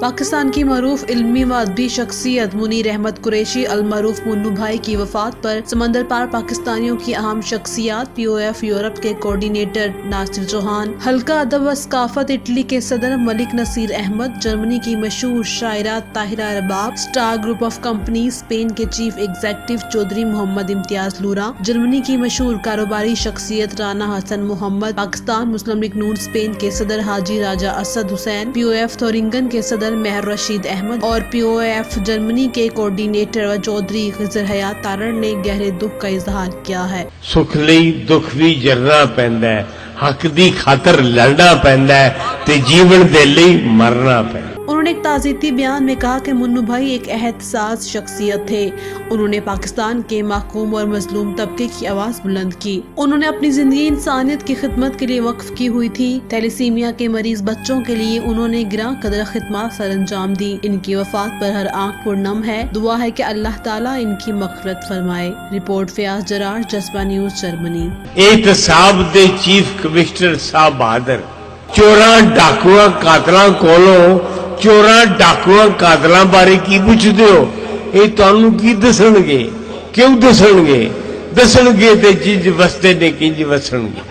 پاکستان کی معروف علمی و ادبی شخصیت منیر احمد قریشی المعروف منو بھائی کی وفات پر سمندر پار پاکستانیوں کی اہم شخصیات پی او ایف یورپ کے کوارڈینیٹر ناصر چوہان، حلقہ ادب و ثقافت اٹلی کے صدر ملک نصیر احمد، جرمنی کی مشہور شاعرات Tahira Rabab, star group of company Spain کے chief executive Chaudhry Muhammad Imtiaz Lora, Germany کی مشہور کاروباری شخصیت رانا حسن محمد، پاکستان مسلم لیگ نون اسپین کے صدر حاجی راجہ اسد حسین، پی او ایف تورنگن کے صدر مہر رشید احمد اور پی او ایف جرمنی کے کوارڈینیٹر و چودھری خضر حیات تارڑ نے گہرے دکھ کا اظہار کیا ہے۔ سکھ لئی دکھ بھی جرنا پیندا ہے، حق دی خاطر لڑنا پیندا ہے تے جیون دے لئی مرنا پیندا ہے۔ انہوں نے ایک تعزیتی بیان میں کہا کہ منو بھائی ایک عہد ساز شخصیت تھے۔ انہوں نے پاکستان کے محکوم اور مظلوم طبقے کی آواز بلند کی۔ انہوں نے اپنی زندگی انسانیت کی خدمت کے لیے وقف کی ہوئی تھی۔ تیلیسیمیا کے مریض بچوں کے لیے انہوں نے گراں قدر خدمات سر انجام دی۔ ان کی وفات پر ہر آنکھ پر نم ہے۔ دعا ہے کہ اللہ تعالیٰ ان کی مغفرت فرمائے۔ رپورٹ فیاض جرار، جذبہ نیوز، جرمنی۔ احتساب دے چیف کمشنر صاحب بہادر چوراں ڈاکواں قاتلاں کولوں چوراں ڈاکواں قاتلاں بارے کی پوچھدے ہو؟ یہ تانوں کی دسن گے؟ کیوں دسن گے تے جنج وستے نے کنج وسن گے؟